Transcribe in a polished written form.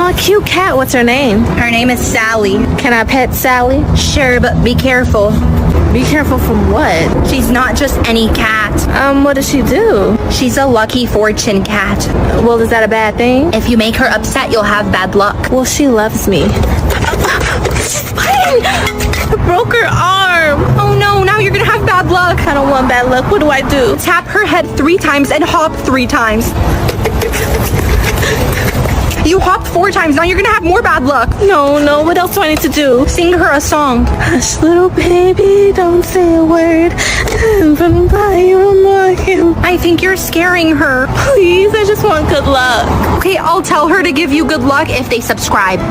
Oh, a cute cat. What's her name? Her name is Sally. Can I pet Sally? Sure, but be careful. Be careful from what? She's not just any cat. What does she do? She's a lucky fortune cat. Well, is that a bad thing? If you make her upset, you'll have bad luck. Well, she loves me. I broke her arm. Oh no, now you're gonna have bad luck. I don't want bad luck. What do I do? Tap her head 3 times and hop 3 times. You hopped 4 times, now you're gonna have more bad luck. No, what else do I need to do? Sing her a song. Hush, little baby, don't say a word. From by you, I'm walking. I think you're scaring her. Please, I just want good luck. Okay, I'll tell her to give you good luck if they subscribe.